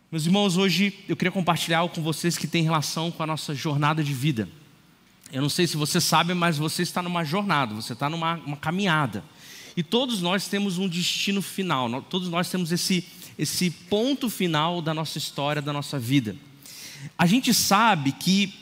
Meus irmãos, hoje eu queria compartilhar algo com vocês que tem relação com a nossa jornada de vida. Eu não sei se você sabe, mas você está numa jornada, você está numa caminhada. E todos nós temos um destino final, todos nós temos esse ponto final da nossa história, da nossa vida. A gente sabe que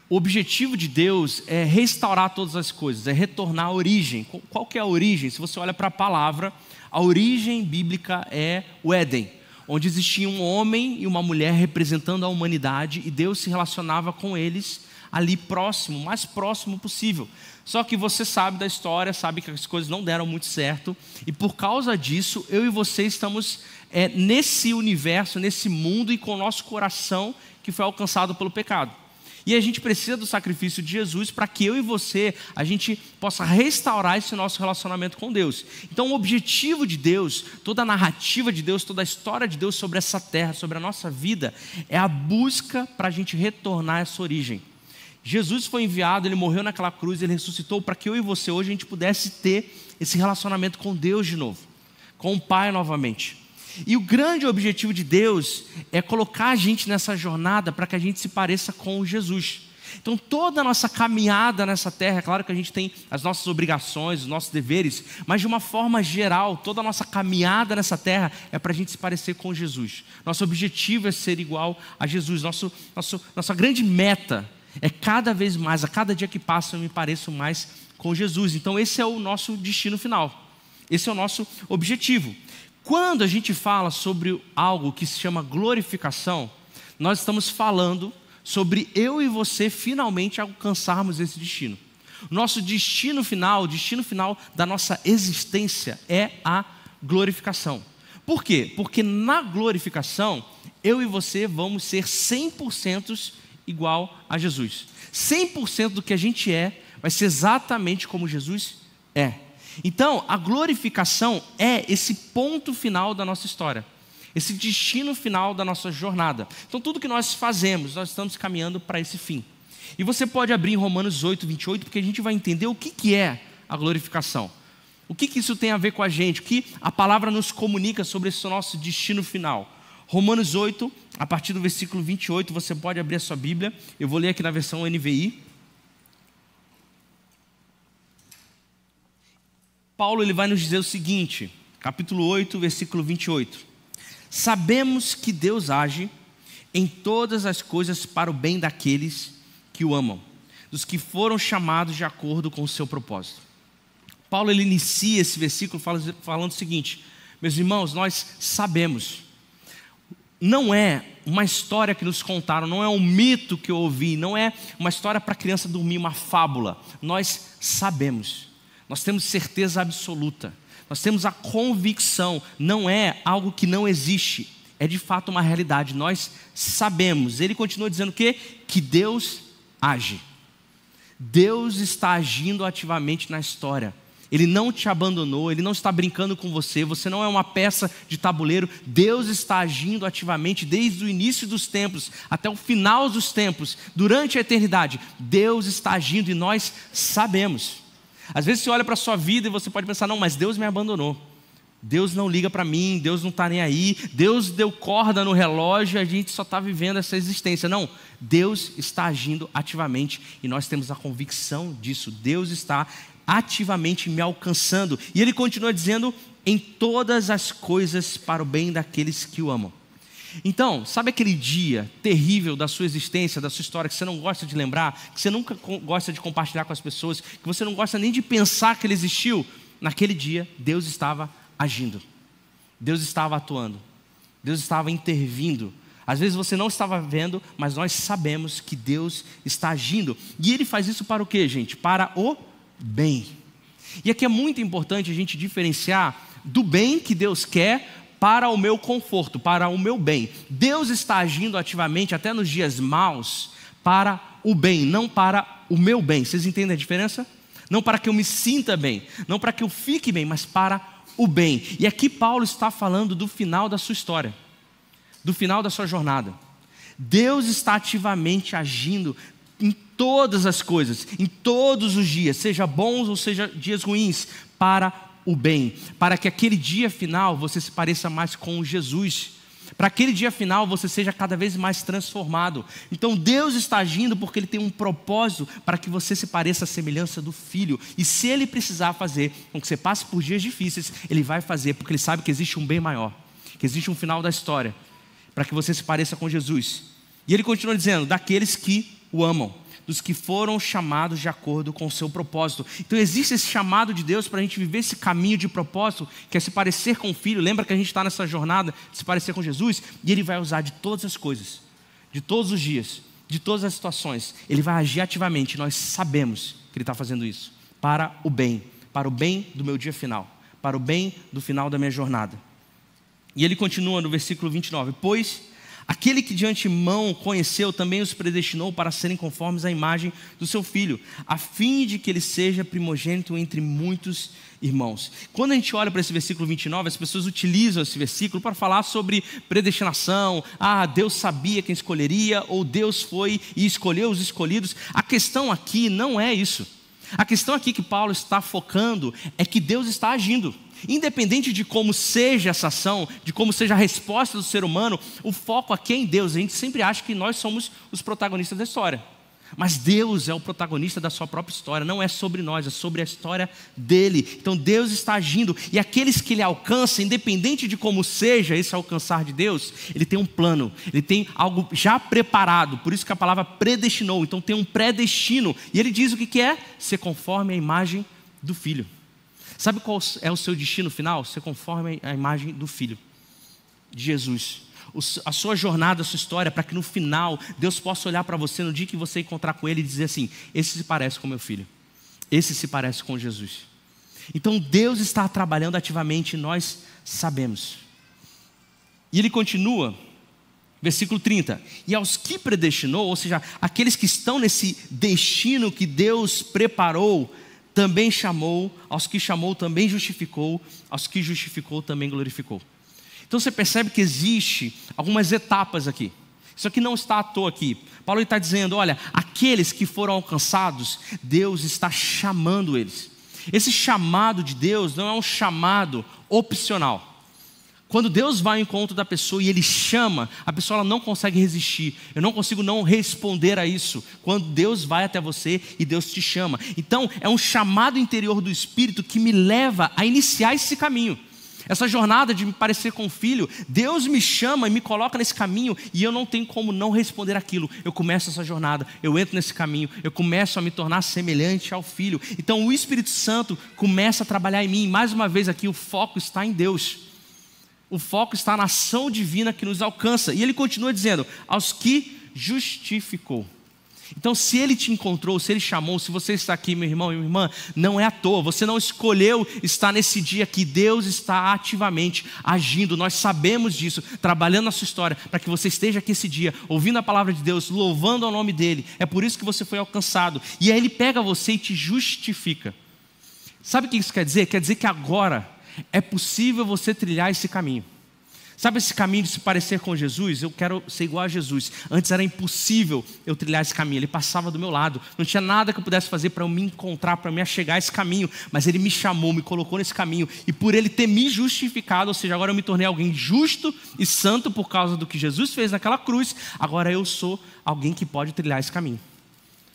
o objetivo de Deus é restaurar todas as coisas, é retornar à origem. Qual que é a origem? Se você olha para a palavra, a origem bíblica é o Éden, onde existia um homem e uma mulher representando a humanidade, e Deus se relacionava com eles ali próximo, o mais próximo possível. Só que você sabe da história, sabe que as coisas não deram muito certo, e por causa disso, eu e você estamos nesse universo, nesse mundo, e com o nosso coração que foi alcançado pelo pecado. E a gente precisa do sacrifício de Jesus para que eu e você, a gente possa restaurar esse nosso relacionamento com Deus. Então o objetivo de Deus, toda a narrativa de Deus, toda a história de Deus sobre essa terra, sobre a nossa vida, é a busca para a gente retornar a essa origem. Jesus foi enviado, Ele morreu naquela cruz, Ele ressuscitou para que eu e você hoje a gente pudesse ter esse relacionamento com Deus de novo, com o Pai novamente. E o grande objetivo de Deus é colocar a gente nessa jornada para que a gente se pareça com Jesus. Então toda a nossa caminhada nessa terra, é claro que a gente tem as nossas obrigações, os nossos deveres, mas de uma forma geral, toda a nossa caminhada nessa terra é para a gente se parecer com Jesus. Nosso objetivo é ser igual a Jesus. Nossa grande meta é cada vez mais, a cada dia que passa eu me pareço mais com Jesus. Então esse é o nosso destino final, esse é o nosso objetivo. Quando a gente fala sobre algo que se chama glorificação, nós estamos falando sobre eu e você finalmente alcançarmos esse destino. Nosso destino final, o destino final da nossa existência é a glorificação. Por quê? Porque na glorificação, eu e você vamos ser 100% igual a Jesus. 100% do que a gente vai ser exatamente como Jesus é. Então, a glorificação é esse ponto final da nossa história, esse destino final da nossa jornada. Então, tudo que nós fazemos, nós estamos caminhando para esse fim. E você pode abrir em Romanos 8, 28, porque a gente vai entender o que é a glorificação. O que isso tem a ver com a gente, o que a palavra nos comunica sobre esse nosso destino final. Romanos 8, a partir do versículo 28, você pode abrir a sua Bíblia. Eu vou ler aqui na versão NVI. Paulo ele vai nos dizer o seguinte, capítulo 8, versículo 28. Sabemos que Deus age em todas as coisas para o bem daqueles que o amam, dos que foram chamados de acordo com o seu propósito. Paulo ele inicia esse versículo falando o seguinte: meus irmãos, nós sabemos, não é uma história que nos contaram, não é um mito que eu ouvi, não é uma história para criança dormir, uma fábula. Nós sabemos. Nós temos certeza absoluta, nós temos a convicção, não é algo que não existe, é de fato uma realidade, nós sabemos. Ele continua dizendo o quê? Que Deus age, Deus está agindo ativamente na história, Ele não te abandonou, Ele não está brincando com você, você não é uma peça de tabuleiro, Deus está agindo ativamente desde o início dos tempos até o final dos tempos, durante a eternidade, Deus está agindo e nós sabemos. Às vezes você olha para a sua vida e você pode pensar, não, mas Deus me abandonou, Deus não liga para mim, Deus não está nem aí, Deus deu corda no relógio e a gente só está vivendo essa existência. Não, Deus está agindo ativamente e nós temos a convicção disso. Deus está ativamente me alcançando. E ele continua dizendo, em todas as coisas para o bem daqueles que o amam. Então, sabe aquele dia terrível da sua existência, da sua história, que você não gosta de lembrar, que você nunca gosta de compartilhar com as pessoas, que você não gosta nem de pensar que ele existiu? Naquele dia, Deus estava agindo, Deus estava atuando, Deus estava intervindo. Às vezes você não estava vendo, mas nós sabemos que Deus está agindo. E Ele faz isso para o quê, gente? Para o bem. E aqui é muito importante a gente diferenciar do bem que Deus quer para o meu conforto, para o meu bem. Deus está agindo ativamente até nos dias maus para o bem, não para o meu bem. Vocês entendem a diferença? Não para que eu me sinta bem, não para que eu fique bem, mas para o bem. E aqui Paulo está falando do final da sua história, do final da sua jornada. Deus está ativamente agindo em todas as coisas, em todos os dias, seja bons ou seja dias ruins, para o bem, para que aquele dia final você se pareça mais com Jesus. Para aquele dia final você seja cada vez mais transformado. Então Deus está agindo porque Ele tem um propósito para que você se pareça à semelhança do Filho. E se Ele precisar fazer com que você passe por dias difíceis, Ele vai fazer, porque Ele sabe que existe um bem maior, que existe um final da história, para que você se pareça com Jesus. E Ele continua dizendo, daqueles que o amam, dos que foram chamados de acordo com o seu propósito. Então existe esse chamado de Deus para a gente viver esse caminho de propósito, que é se parecer com o Filho. Lembra que a gente está nessa jornada de se parecer com Jesus? E Ele vai usar de todas as coisas, de todos os dias, de todas as situações. Ele vai agir ativamente. Nós sabemos que Ele está fazendo isso para o bem do meu dia final, para o bem do final da minha jornada. E Ele continua no versículo 29, pois aquele que de antemão conheceu também os predestinou para serem conformes à imagem do seu Filho, a fim de que ele seja primogênito entre muitos irmãos. Quando a gente olha para esse versículo 29, as pessoas utilizam esse versículo para falar sobre predestinação. Deus sabia quem escolheria, ou Deus foi e escolheu os escolhidos. A questão aqui não é isso. A questão aqui que Paulo está focando é que Deus está agindo. Independente de como seja essa ação, de como seja a resposta do ser humano, o foco aqui é em Deus. A gente sempre acha que nós somos os protagonistas da história. Mas Deus é o protagonista da sua própria história. Não é sobre nós, é sobre a história dele. Então Deus está agindo. E aqueles que Ele alcança, independente de como seja esse alcançar de Deus, Ele tem um plano, Ele tem algo já preparado. Por isso que a palavra predestinou. Então tem um predestino. E Ele diz o que é? Ser conforme a imagem do Filho. Sabe qual é o seu destino final? Ser conforme a imagem do Filho, de Jesus. A sua jornada, a sua história, para que no final Deus possa olhar para você no dia que você encontrar com Ele e dizer assim, esse se parece com meu filho, esse se parece com Jesus. Então Deus está trabalhando ativamente e nós sabemos. E Ele continua, versículo 30, e aos que predestinou, ou seja, aqueles que estão nesse destino que Deus preparou, também chamou, aos que chamou também justificou, aos que justificou também glorificou. Então você percebe que existe algumas etapas aqui. Isso aqui não está à toa aqui. Paulo está dizendo, olha, aqueles que foram alcançados, Deus está chamando eles. Esse chamado de Deus não é um chamado opcional. Quando Deus vai ao encontro da pessoa e Ele chama, a pessoa ela não consegue resistir. Eu não consigo não responder a isso. Quando Deus vai até você e Deus te chama. Então é um chamado interior do Espírito que me leva a iniciar esse caminho. Essa jornada de me parecer com o Filho, Deus me chama e me coloca nesse caminho e eu não tenho como não responder aquilo. Eu começo essa jornada, eu entro nesse caminho, eu começo a me tornar semelhante ao Filho. Então o Espírito Santo começa a trabalhar em mim. Mais uma vez aqui o foco está em Deus. O foco está na ação divina que nos alcança. E Ele continua dizendo, aos que justificou. Então se Ele te encontrou, se Ele chamou, se você está aqui, meu irmão e minha irmã, não é à toa. Você não escolheu estar nesse dia que Deus está ativamente agindo. Nós sabemos disso, trabalhando na sua história, para que você esteja aqui esse dia, ouvindo a palavra de Deus, louvando ao nome dEle. É por isso que você foi alcançado. E aí Ele pega você e te justifica. Sabe o que isso quer dizer? Quer dizer que agora é possível você trilhar esse caminho. Sabe esse caminho de se parecer com Jesus? Eu quero ser igual a Jesus. Antes era impossível eu trilhar esse caminho. Ele passava do meu lado. Não tinha nada que eu pudesse fazer para eu me encontrar, para me achegar a esse caminho. Mas Ele me chamou, me colocou nesse caminho. E por Ele ter me justificado, ou seja, agora eu me tornei alguém justo e santo por causa do que Jesus fez naquela cruz. Agora eu sou alguém que pode trilhar esse caminho.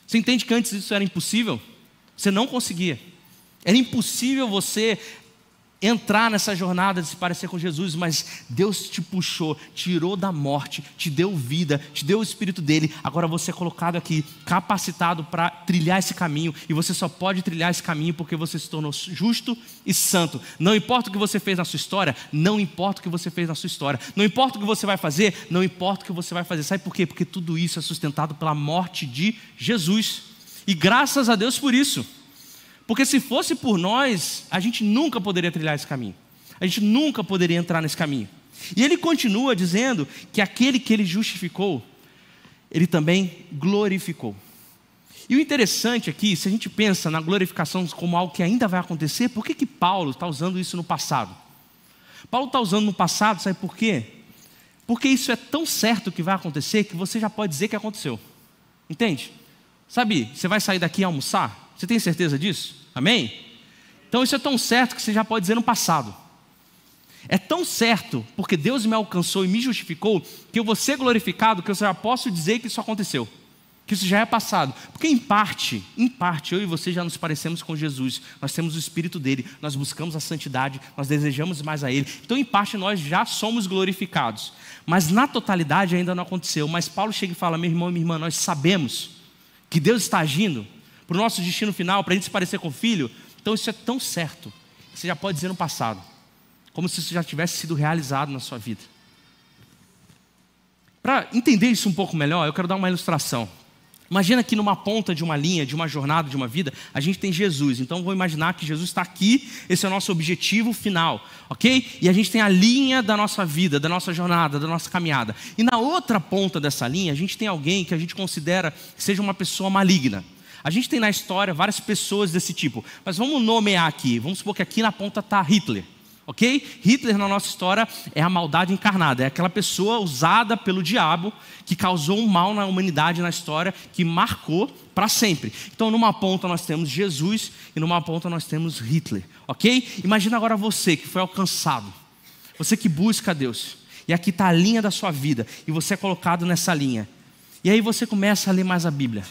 Você entende que antes isso era impossível? Você não conseguia. Era impossível você entrar nessa jornada de se parecer com Jesus, mas Deus te puxou, tirou da morte, te deu vida, te deu o Espírito dele. Agora você é colocado aqui, capacitado para trilhar esse caminho, e você só pode trilhar esse caminho porque você se tornou justo e santo. Não importa o que você fez na sua história, não importa o que você fez na sua história, não importa o que você vai fazer, não importa o que você vai fazer. Sabe por quê? Porque tudo isso é sustentado pela morte de Jesus, e graças a Deus por isso. Porque se fosse por nós, a gente nunca poderia trilhar esse caminho. A gente nunca poderia entrar nesse caminho. E Ele continua dizendo que aquele que Ele justificou, Ele também glorificou. E o interessante aqui, se a gente pensa na glorificação como algo que ainda vai acontecer, por que Paulo está usando isso no passado? Paulo está usando no passado, sabe por quê? Porque isso é tão certo que vai acontecer que você já pode dizer que aconteceu. Entende? Sabe, você vai sair daqui e almoçar? Você tem certeza disso? Amém? Então isso é tão certo que você já pode dizer no passado. É tão certo, porque Deus me alcançou e me justificou, que eu vou ser glorificado, que eu já posso dizer que isso aconteceu, que isso já é passado. Porque em parte, eu e você já nos parecemos com Jesus. Nós temos o Espírito dele, nós buscamos a santidade, nós desejamos mais a ele. Então em parte nós já somos glorificados. Mas na totalidade ainda não aconteceu. Mas Paulo chega e fala: meu irmão e minha irmã, nós sabemos que Deus está agindo para o nosso destino final, para a gente se parecer com o Filho. Então isso é tão certo, que você já pode dizer no passado, como se isso já tivesse sido realizado na sua vida. Para entender isso um pouco melhor, eu quero dar uma ilustração. Imagina que numa ponta de uma linha, de uma jornada, de uma vida, a gente tem Jesus. Então vou imaginar que Jesus está aqui, esse é o nosso objetivo final, ok? E a gente tem a linha da nossa vida, da nossa jornada, da nossa caminhada. E na outra ponta dessa linha, a gente tem alguém que a gente considera que seja uma pessoa maligna. A gente tem na história várias pessoas desse tipo, mas vamos nomear aqui. Vamos supor que aqui na ponta está Hitler. Ok? Hitler na nossa história é a maldade encarnada, é aquela pessoa usada pelo diabo que causou um mal na humanidade na história, que marcou para sempre. Então numa ponta nós temos Jesus e numa ponta nós temos Hitler, ok? Imagina agora você que foi alcançado, você que busca a Deus, e aqui está a linha da sua vida, e você é colocado nessa linha, e aí você começa a ler mais a Bíblia,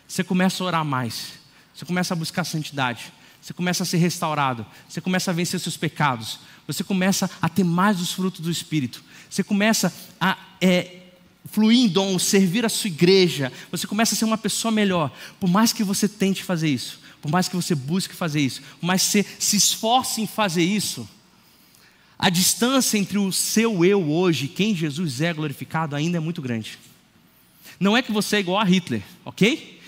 você começa a orar mais, você começa a buscar santidade, você começa a ser restaurado, você começa a vencer seus pecados, você começa a ter mais dos frutos do Espírito, você começa a fluir em dom, servir a sua igreja, você começa a ser uma pessoa melhor. Por mais que você tente fazer isso, por mais que você busque fazer isso, por mais que você se esforce em fazer isso, a distância entre o seu eu hoje e quem Jesus é glorificado ainda é muito grande. Não é que você é igual a Hitler, ok?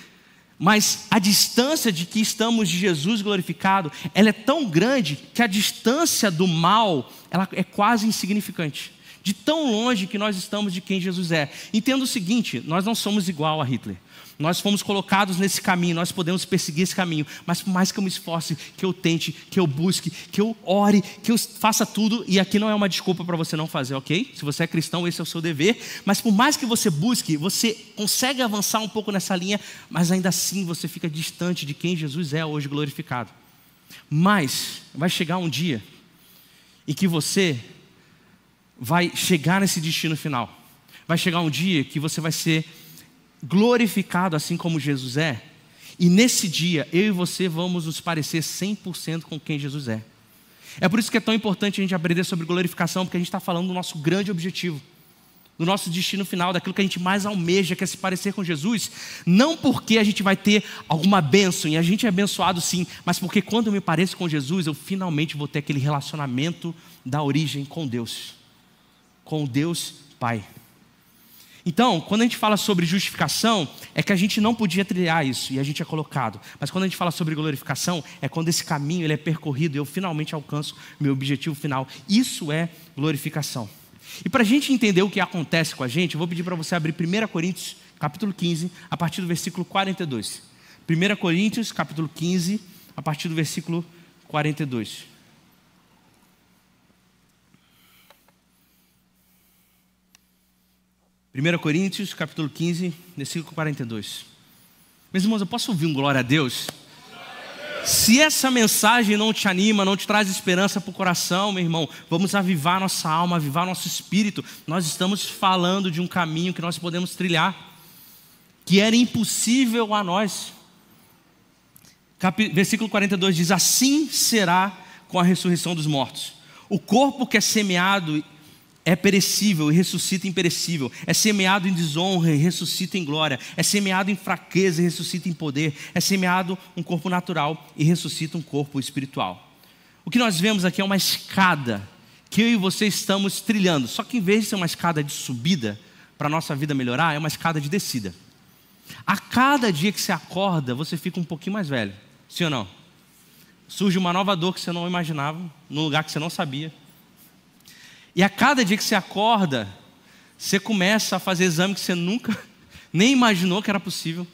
Mas a distância de que estamos de Jesus glorificado, ela é tão grande que a distância do mal, ela é quase insignificante. De tão longe que nós estamos de quem Jesus é. Entenda o seguinte, nós não somos igual a Hitler. Nós fomos colocados nesse caminho, nós podemos perseguir esse caminho. Mas por mais que eu me esforce, que eu tente, que eu busque, que eu ore, que eu faça tudo, e aqui não é uma desculpa para você não fazer, ok? Se você é cristão, esse é o seu dever. Mas por mais que você busque, você consegue avançar um pouco nessa linha, mas ainda assim você fica distante de quem Jesus é hoje glorificado. Mas vai chegar um dia em que você vai chegar nesse destino final. Vai chegar um dia que você vai ser glorificado assim como Jesus é. E nesse dia, eu e você vamos nos parecer 100% com quem Jesus é. É por isso que é tão importante a gente aprender sobre glorificação, porque a gente está falando do nosso grande objetivo, do nosso destino final, daquilo que a gente mais almeja, que é se parecer com Jesus. Não porque a gente vai ter alguma bênção, e a gente é abençoado sim, mas porque quando eu me pareço com Jesus, eu finalmente vou ter aquele relacionamento da origem com Deus Pai. Então, quando a gente fala sobre justificação, é que a gente não podia trilhar isso, e a gente é colocado. Mas quando a gente fala sobre glorificação, é quando esse caminho ele é percorrido e eu finalmente alcanço meu objetivo final. Isso é glorificação. E para a gente entender o que acontece com a gente, eu vou pedir para você abrir 1 Coríntios, capítulo 15, a partir do versículo 42. 1 Coríntios, capítulo 15, a partir do versículo 42. 1 Coríntios, capítulo 15, versículo 42. Meus irmãos, eu posso ouvir um glória a Deus? Se essa mensagem não te anima, não te traz esperança para o coração, meu irmão, vamos avivar nossa alma, avivar nosso espírito. Nós estamos falando de um caminho que nós podemos trilhar, que era impossível a nós. Versículo 42 diz: assim será com a ressurreição dos mortos. O corpo que é semeado é perecível e ressuscita imperecível. É semeado em desonra e ressuscita em glória. É semeado em fraqueza e ressuscita em poder. É semeado um corpo natural e ressuscita um corpo espiritual. O que nós vemos aqui é uma escada que eu e você estamos trilhando. Só que em vez de ser uma escada de subida para a nossa vida melhorar, é uma escada de descida. A cada dia que você acorda, você fica um pouquinho mais velho. Sim ou não? Surge uma nova dor que você não imaginava, num lugar que você não sabia. E a cada dia que você acorda, você começa a fazer exame que você nunca nem imaginou que era possível.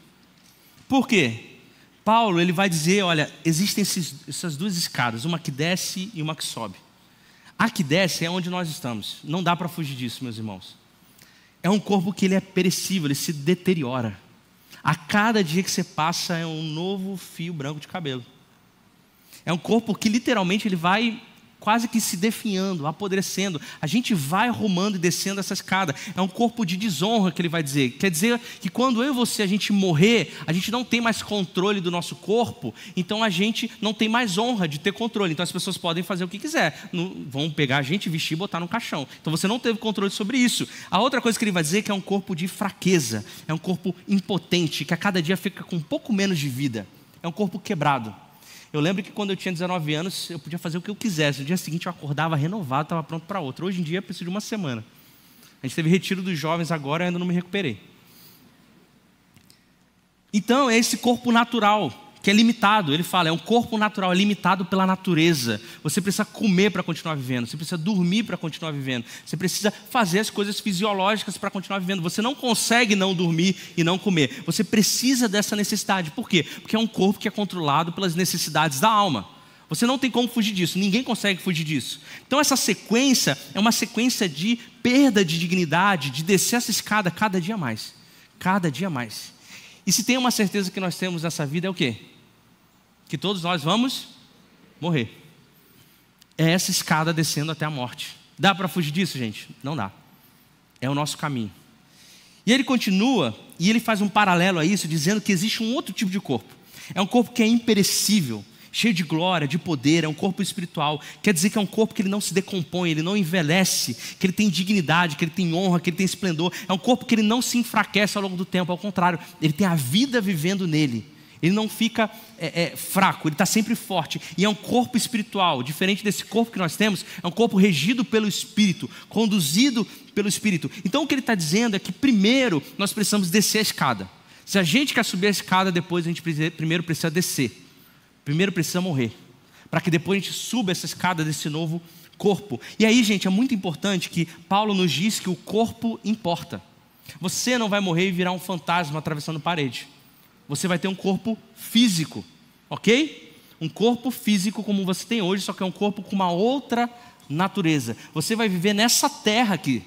Por quê? Paulo ele vai dizer, olha, existem essas duas escadas, uma que desce e uma que sobe. A que desce é onde nós estamos. Não dá para fugir disso, meus irmãos. É um corpo que ele é perecível, ele se deteriora. A cada dia que você passa é um novo fio branco de cabelo. É um corpo que literalmente ele vai quase que se definhando, apodrecendo. A gente vai rumando e descendo essa escada. É um corpo de desonra que ele vai dizer. Quer dizer que quando eu e você, a gente morrer, a gente não tem mais controle do nosso corpo, então a gente não tem mais honra de ter controle. Então as pessoas podem fazer o que quiser. Vão pegar a gente, vestir e botar no caixão. Então você não teve controle sobre isso. A outra coisa que ele vai dizer é que é um corpo de fraqueza. É um corpo impotente, que a cada dia fica com um pouco menos de vida. É um corpo quebrado. Eu lembro que quando eu tinha 19 anos, eu podia fazer o que eu quisesse. No dia seguinte eu acordava renovado, estava pronto para outra. Hoje em dia eu preciso de uma semana. A gente teve retiro dos jovens agora e ainda não me recuperei. Então é esse corpo natural, que é limitado. Ele fala, é um corpo natural, é limitado pela natureza. Você precisa comer para continuar vivendo. Você precisa dormir para continuar vivendo. Você precisa fazer as coisas fisiológicas para continuar vivendo. Você não consegue não dormir e não comer. Você precisa dessa necessidade. Por quê? Porque é um corpo que é controlado pelas necessidades da alma. Você não tem como fugir disso. Ninguém consegue fugir disso. Então essa sequência é uma sequência de perda de dignidade, de descer essa escada cada dia mais. Cada dia mais. E se tem uma certeza que nós temos nessa vida é o quê? Que todos nós vamos morrer. É essa escada descendo até a morte. Dá para fugir disso, gente? Não dá. É o nosso caminho. E ele continua, e ele faz um paralelo a isso, dizendo que existe um outro tipo de corpo. É um corpo que é imperecível, cheio de glória, de poder, é um corpo espiritual. Quer dizer que é um corpo que ele não se decompõe, ele não envelhece, que ele tem dignidade, que ele tem honra, que ele tem esplendor. É um corpo que ele não se enfraquece ao longo do tempo, ao contrário, ele tem a vida vivendo nele. Ele não fica fraco, ele está sempre forte. E é um corpo espiritual, diferente desse corpo que nós temos, é um corpo regido pelo Espírito, conduzido pelo Espírito. Então o que ele está dizendo é que primeiro nós precisamos descer a escada. Se a gente quer subir a escada, depois a gente primeiro precisa descer. Primeiro precisa morrer, para que depois a gente suba essa escada desse novo corpo. E aí, gente, é muito importante que Paulo nos diz que o corpo importa. Você não vai morrer e virar um fantasma atravessando parede. Você vai ter um corpo físico, ok? Um corpo físico como você tem hoje, só que é um corpo com uma outra natureza. Você vai viver nessa terra aqui.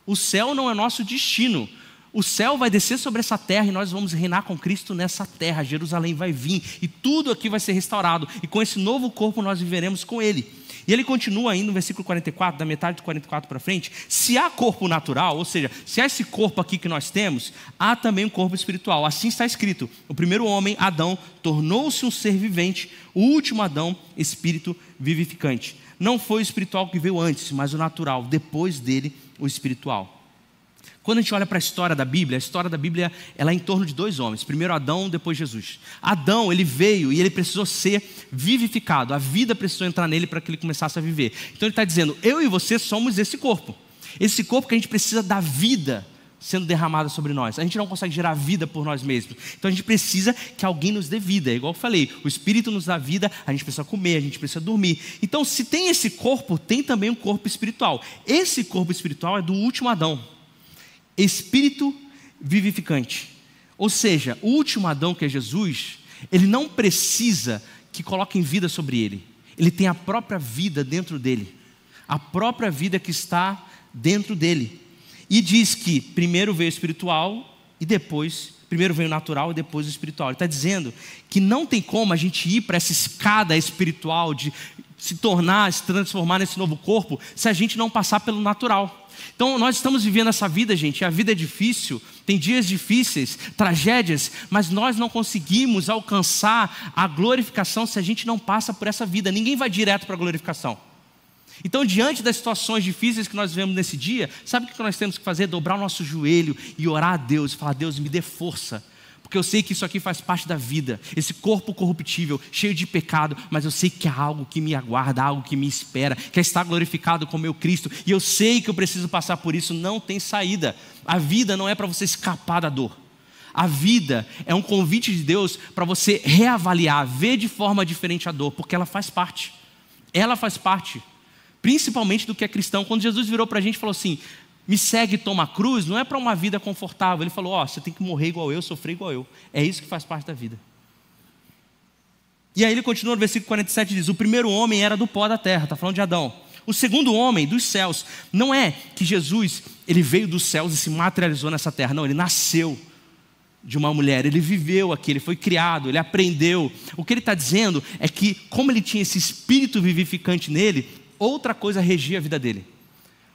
O céu não é nosso destino. O céu vai descer sobre essa terra e nós vamos reinar com Cristo nessa terra. Jerusalém vai vir e tudo aqui vai ser restaurado. E com esse novo corpo nós viveremos com Ele. E ele continua ainda no versículo 44, da metade do 44 para frente. Se há corpo natural, ou seja, se há esse corpo aqui que nós temos, há também um corpo espiritual. Assim está escrito: o primeiro homem, Adão, tornou-se um ser vivente, o último Adão, espírito vivificante. Não foi o espiritual que veio antes, mas o natural, depois dele o espiritual. Quando a gente olha para a história da Bíblia ela é em torno de dois homens. Primeiro Adão, depois Jesus. Adão, ele veio e ele precisou ser vivificado. A vida precisou entrar nele para que ele começasse a viver. Então ele está dizendo, eu e você somos esse corpo. Esse corpo que a gente precisa da vida sendo derramada sobre nós. A gente não consegue gerar vida por nós mesmos. Então a gente precisa que alguém nos dê vida. É igual eu falei, o Espírito nos dá vida, a gente precisa comer, a gente precisa dormir. Então se tem esse corpo, tem também um corpo espiritual. Esse corpo espiritual é do último Adão. Espírito vivificante. Ou seja, o último Adão, que é Jesus, ele não precisa que coloquem vida sobre ele. Ele tem a própria vida dentro dele. A própria vida que está dentro dele. E diz que primeiro veio o espiritual e depois, primeiro veio o natural e depois o espiritual. Ele está dizendo que não tem como a gente ir para essa escada espiritual de se tornar, se transformar nesse novo corpo, se a gente não passar pelo natural. Então nós estamos vivendo essa vida, gente, a vida é difícil, tem dias difíceis, tragédias, mas nós não conseguimos alcançar a glorificação se a gente não passa por essa vida. Ninguém vai direto para a glorificação. Então, diante das situações difíceis que nós vivemos nesse dia, sabe o que nós temos que fazer? Dobrar o nosso joelho e orar a Deus, e falar: Deus, me dê força, porque eu sei que isso aqui faz parte da vida, esse corpo corruptível, cheio de pecado, mas eu sei que há algo que me aguarda, algo que me espera, que é estar glorificado com o meu Cristo, e eu sei que eu preciso passar por isso. Não tem saída. A vida não é para você escapar da dor. A vida é um convite de Deus para você reavaliar, ver de forma diferente a dor, porque ela faz parte. Ela faz parte, principalmente do que é cristão. Quando Jesus virou para a gente e falou assim: me segue e toma a cruz, não é para uma vida confortável. Ele falou: ó, você tem que morrer igual eu, sofrer igual eu. É isso que faz parte da vida. E aí ele continua no versículo 47 e diz: o primeiro homem era do pó da terra, está falando de Adão. O segundo homem dos céus. Não é que Jesus, ele veio dos céus e se materializou nessa terra. Não, ele nasceu de uma mulher, ele viveu aqui, ele foi criado, ele aprendeu. O que ele está dizendo é que, como ele tinha esse espírito vivificante nele, outra coisa regia a vida dele.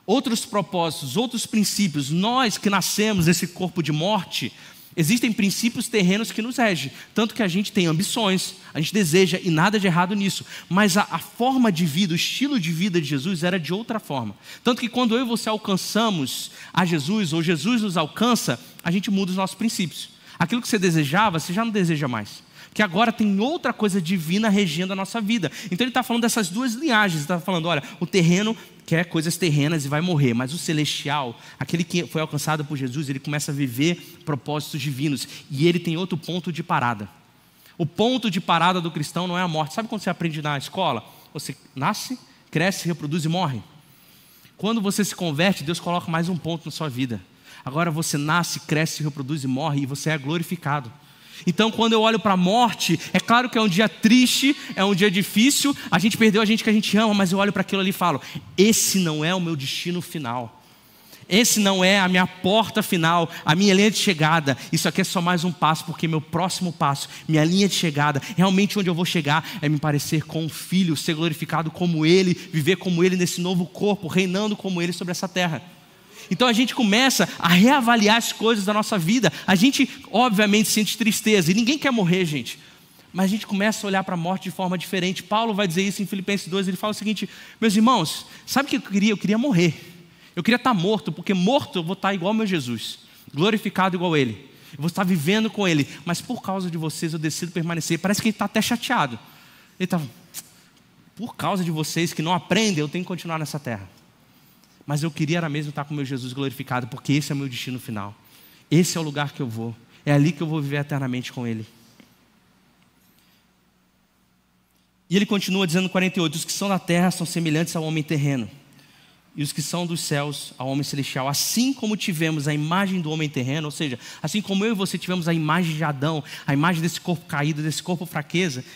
Outros propósitos, outros princípios. Nós que nascemos nesse corpo de morte, existem princípios terrenos que nos regem. Tanto que a gente tem ambições, a gente deseja, e nada de errado nisso. Mas a forma de vida, o estilo de vida de Jesus era de outra forma. Tanto que quando eu e você alcançamos a Jesus, ou Jesus nos alcança, a gente muda os nossos princípios. Aquilo que você desejava, você já não deseja mais. Porque agora tem outra coisa divina regendo a nossa vida. Então ele está falando dessas duas linhagens. Ele está falando, olha, o terreno quer coisas terrenas e vai morrer. Mas o celestial, aquele que foi alcançado por Jesus, ele começa a viver propósitos divinos. E ele tem outro ponto de parada. O ponto de parada do cristão não é a morte. Sabe quando você aprende na escola? Você nasce, cresce, reproduz e morre. Quando você se converte, Deus coloca mais um ponto na sua vida. Agora você nasce, cresce, reproduz e morre, e você é glorificado. Então quando eu olho para a morte, é claro que é um dia triste, é um dia difícil, a gente perdeu a gente que a gente ama, mas eu olho para aquilo ali e falo, esse não é o meu destino final, esse não é a minha porta final, a minha linha de chegada. Isso aqui é só mais um passo, porque meu próximo passo, minha linha de chegada, realmente onde eu vou chegar é me parecer com o Filho, ser glorificado como Ele, viver como Ele nesse novo corpo, reinando como Ele sobre essa terra. Então a gente começa a reavaliar as coisas da nossa vida. A gente obviamente sente tristeza, e ninguém quer morrer, gente. Mas a gente começa a olhar para a morte de forma diferente. Paulo vai dizer isso em Filipenses 2, ele fala o seguinte, meus irmãos, sabe o que eu queria? Eu queria morrer. Eu queria estar morto, porque morto eu vou estar igual ao meu Jesus, glorificado igual a Ele. Eu vou estar vivendo com Ele, mas por causa de vocês eu decido permanecer. Parece que ele está até chateado. Ele está, por causa de vocês que não aprendem, eu tenho que continuar nessa terra. Mas eu queria era mesmo estar com o meu Jesus glorificado, porque esse é o meu destino final. Esse é o lugar que eu vou. É ali que eu vou viver eternamente com Ele. E ele continua dizendo no 48, os que são da terra são semelhantes ao homem terreno, e os que são dos céus ao homem celestial. Assim como tivemos a imagem do homem terreno, ou seja, assim como eu e você tivemos a imagem de Adão, a imagem desse corpo caído, desse corpo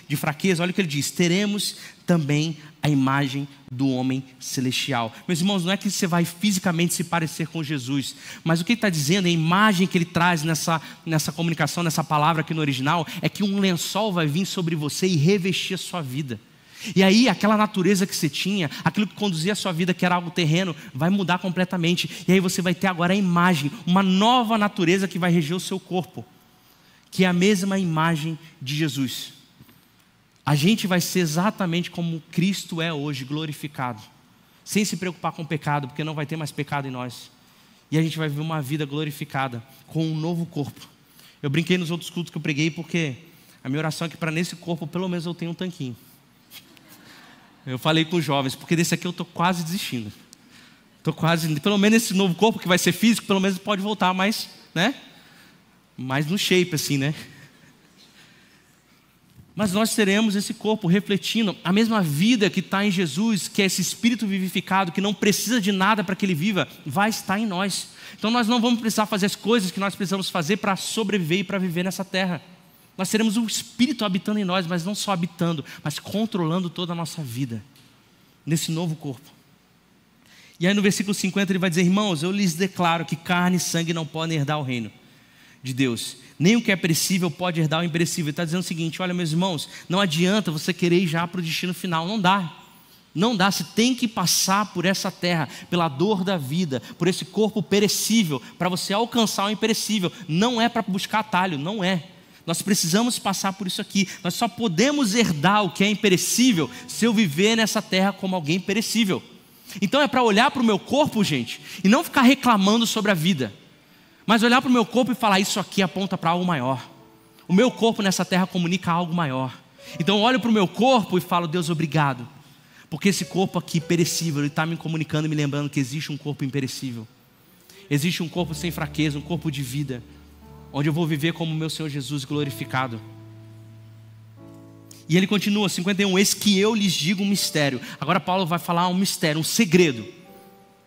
de fraqueza, olha o que ele diz, teremos também a imagem do homem celestial. Meus irmãos, não é que você vai fisicamente se parecer com Jesus, mas o que ele está dizendo, a imagem que ele traz nessa comunicação, nessa palavra aqui no original, é que um lençol vai vir sobre você e revestir a sua vida. E aí aquela natureza que você tinha, aquilo que conduzia a sua vida, que era algo terreno, vai mudar completamente. E aí você vai ter agora a imagem, uma nova natureza que vai reger o seu corpo, que é a mesma imagem de Jesus. A gente vai ser exatamente como Cristo é hoje, glorificado, sem se preocupar com o pecado, porque não vai ter mais pecado em nós. E a gente vai viver uma vida glorificada, com um novo corpo. Eu brinquei nos outros cultos que eu preguei, porque a minha oração é que para nesse corpo, pelo menos eu tenha um tanquinho. Eu falei com os jovens, porque desse aqui eu estou quase desistindo. Estou quase, pelo menos esse novo corpo que vai ser físico, pelo menos pode voltar mais, né? Mais no shape assim, né? Mas nós teremos esse corpo refletindo a mesma vida que está em Jesus, que é esse espírito vivificado, que não precisa de nada para que ele viva, vai estar em nós. Então nós não vamos precisar fazer as coisas que nós precisamos fazer para sobreviver e para viver nessa terra. Nós teremos um Espírito habitando em nós, mas não só habitando, mas controlando toda a nossa vida, nesse novo corpo. E aí no versículo 50 ele vai dizer, irmãos, eu lhes declaro que carne e sangue não podem herdar o reino de Deus, nem o que é perecível pode herdar o imperecível. Ele está dizendo o seguinte, olha meus irmãos, não adianta você querer ir já para o destino final, não dá. Não dá, você tem que passar por essa terra, pela dor da vida, por esse corpo perecível, para você alcançar o imperecível. Não é para buscar atalho, não é. Nós precisamos passar por isso aqui. Nós só podemos herdar o que é imperecível se eu viver nessa terra como alguém perecível. Então é para olhar para o meu corpo, gente, e não ficar reclamando sobre a vida, mas olhar para o meu corpo e falar, isso aqui aponta para algo maior. O meu corpo nessa terra comunica algo maior. Então eu olho para o meu corpo e falo, Deus, obrigado, porque esse corpo aqui perecível, ele está me comunicando e me lembrando que existe um corpo imperecível. Existe um corpo sem fraqueza, um corpo de vida, onde eu vou viver como meu Senhor Jesus glorificado. E ele continua, 51, eis que eu lhes digo um mistério. Agora Paulo vai falar um mistério, um segredo.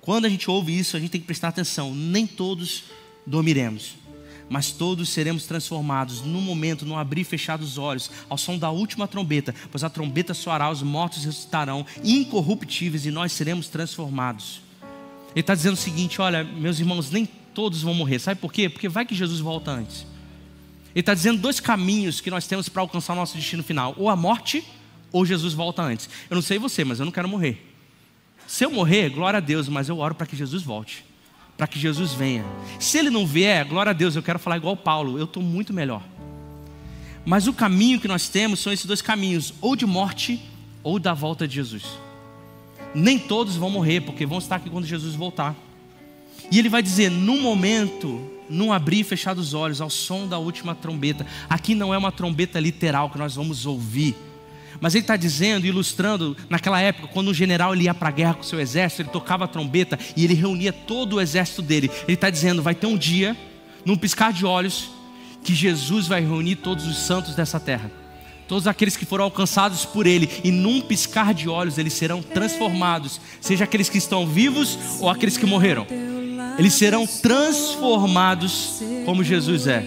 Quando a gente ouve isso, a gente tem que prestar atenção. Nem todos dormiremos, mas todos seremos transformados num momento, num abrir e fechar dos olhos, ao som da última trombeta, pois a trombeta soará, os mortos ressuscitarão, incorruptíveis, e nós seremos transformados. Ele está dizendo o seguinte, olha, meus irmãos, nem todos vão morrer, sabe por quê? Porque vai que Jesus volta antes. Ele está dizendo dois caminhos que nós temos para alcançar o nosso destino final, ou a morte, ou Jesus volta antes. Eu não sei você, mas eu não quero morrer. Se eu morrer, glória a Deus, mas eu oro para que Jesus volte, para que Jesus venha. Se Ele não vier, glória a Deus, eu quero falar igual Paulo, eu estou muito melhor. Mas o caminho que nós temos são esses dois caminhos, ou de morte ou da volta de Jesus. Nem todos vão morrer, porque vão estar aqui quando Jesus voltar. E Ele vai dizer, num momento, num abrir e fechar dos olhos, ao som da última trombeta. Aqui não é uma trombeta literal que nós vamos ouvir, mas Ele está dizendo, ilustrando, naquela época, quando um general ele ia para a guerra com o seu exército, ele tocava a trombeta e ele reunia todo o exército dele. Ele está dizendo, vai ter um dia, num piscar de olhos, que Jesus vai reunir todos os santos dessa terra, todos aqueles que foram alcançados por Ele, e num piscar de olhos eles serão transformados, seja aqueles que estão vivos ou aqueles que morreram. Eles serão transformados como Jesus é,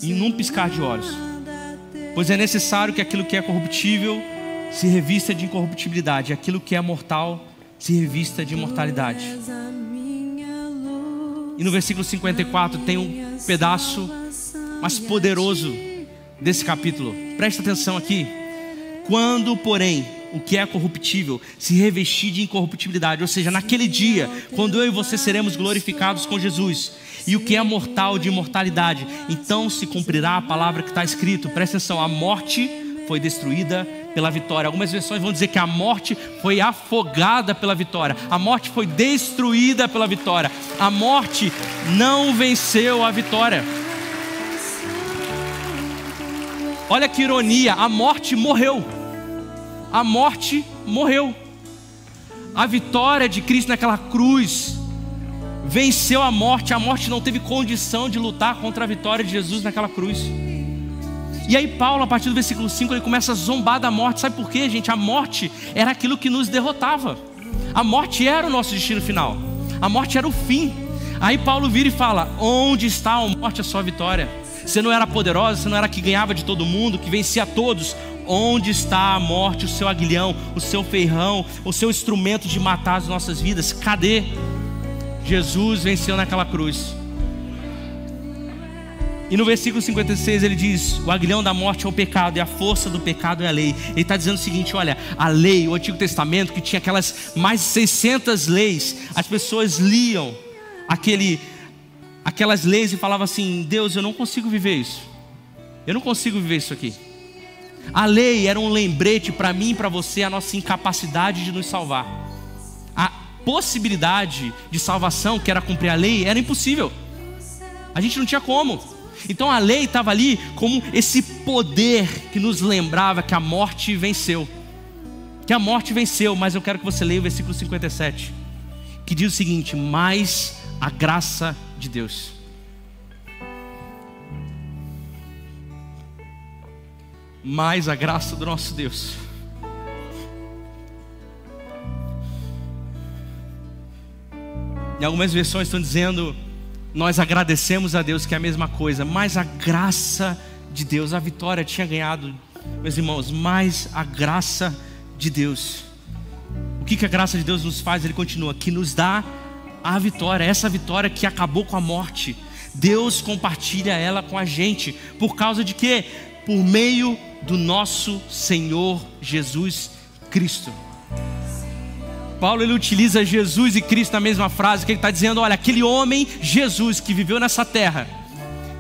e num piscar de olhos. Pois é necessário que aquilo que é corruptível se revista de incorruptibilidade, e aquilo que é mortal se revista de imortalidade. E no versículo 54 tem um pedaço mais poderoso desse capítulo. Presta atenção aqui. Quando, porém, o que é corruptível se revestir de incorruptibilidade, ou seja, naquele dia, quando eu e você seremos glorificados com Jesus, e o que é mortal de imortalidade, então se cumprirá a palavra que está escrito. Presta atenção, a morte foi destruída pela vitória. Algumas versões vão dizer que a morte foi afogada pela vitória. A morte foi destruída pela vitória. A morte não venceu a vitória. Olha que ironia, a morte morreu. A morte morreu. A vitória de Cristo naquela cruz venceu a morte não teve condição de lutar contra a vitória de Jesus naquela cruz. E aí Paulo, a partir do versículo 5, ele começa a zombar da morte. Sabe por quê, gente? A morte era aquilo que nos derrotava. A morte era o nosso destino final. A morte era o fim. Aí Paulo vira e fala, onde está a morte, a sua vitória? Você não era poderosa, você não era que ganhava de todo mundo, que vencia todos. Onde está a morte, o seu aguilhão, o seu ferrão, o seu instrumento de matar as nossas vidas? Cadê? Jesus venceu naquela cruz. E no versículo 56 ele diz, o aguilhão da morte é o pecado, e a força do pecado é a lei. Ele está dizendo o seguinte, olha, a lei, o Antigo Testamento, que tinha aquelas mais de 600 leis, as pessoas liam aquelas leis e falavam assim, Deus, eu não consigo viver isso. Eu não consigo viver isso aqui. A lei era um lembrete para mim e para você, a nossa incapacidade de nos salvar. A possibilidade de salvação, que era cumprir a lei, era impossível. A gente não tinha como. Então a lei estava ali como esse poder que nos lembrava que a morte venceu. Que a morte venceu, mas eu quero que você leia o versículo 57, que diz o seguinte, mas a graça de Deus. Mais a graça do nosso Deus. Em algumas versões estão dizendo, nós agradecemos a Deus, que é a mesma coisa, mas a graça de Deus, a vitória tinha ganhado, meus irmãos, mas a graça de Deus. O que a graça de Deus nos faz? Ele continua, que nos dá a vitória, essa vitória que acabou com a morte. Deus compartilha ela com a gente, por causa de quê? Por meio do nosso Senhor Jesus Cristo. Paulo ele utiliza Jesus e Cristo na mesma frase, que ele está dizendo, olha, aquele homem Jesus que viveu nessa terra,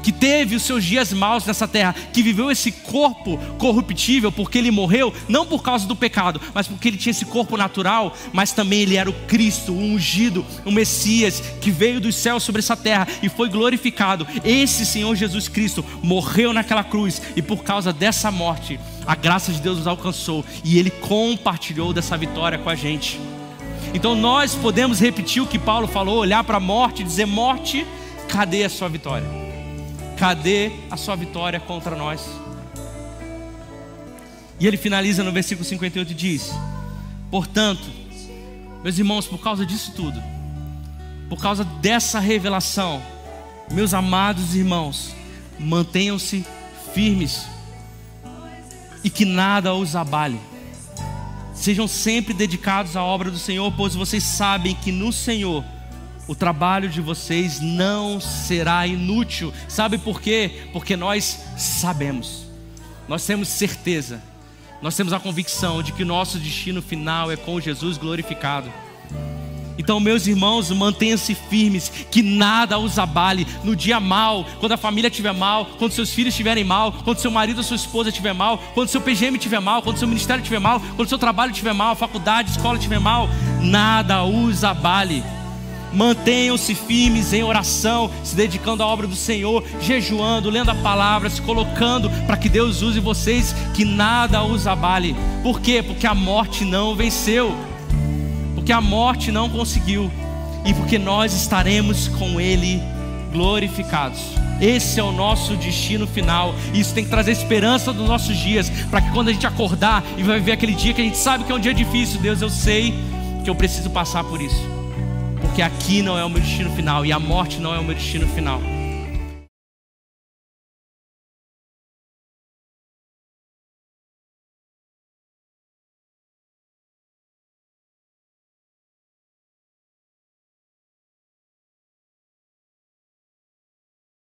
que teve os seus dias maus nessa terra, que viveu esse corpo corruptível, porque ele morreu, não por causa do pecado, mas porque ele tinha esse corpo natural, mas também ele era o Cristo, o ungido, o Messias, que veio dos céus sobre essa terra e foi glorificado. Esse Senhor Jesus Cristo morreu naquela cruz, e por causa dessa morte, a graça de Deus nos alcançou, e Ele compartilhou dessa vitória com a gente. Então nós podemos repetir o que Paulo falou, olhar para a morte e dizer, morte, cadê a sua vitória? Cadê a sua vitória contra nós? E ele finaliza no versículo 58 e diz, portanto, meus irmãos, por causa disso tudo, por causa dessa revelação, meus amados irmãos, mantenham-se firmes e que nada os abale. Sejam sempre dedicados à obra do Senhor, pois vocês sabem que no Senhor o trabalho de vocês não será inútil. Sabe por quê? Porque nós sabemos, nós temos certeza Nós temos a convicção de que o nosso destino final é com Jesus glorificado. Então, meus irmãos, mantenham-se firmes, que nada os abale no dia mal, quando a família estiver mal, quando seus filhos estiverem mal, quando seu marido ou sua esposa estiver mal, quando seu PGM estiver mal, quando seu ministério estiver mal, quando seu trabalho estiver mal, a faculdade, a escola estiver mal, nada os abale. Mantenham-se firmes em oração, se dedicando à obra do Senhor, jejuando, lendo a palavra, se colocando para que Deus use vocês, que nada os abale. Por quê? Porque a morte não venceu, porque a morte não conseguiu, e porque nós estaremos com Ele glorificados. Esse é o nosso destino final. E isso tem que trazer esperança nos nossos dias, para que quando a gente acordar e vai viver aquele dia que a gente sabe que é um dia difícil, Deus, eu sei que eu preciso passar por isso, porque aqui não é o meu destino final, e a morte não é o meu destino final.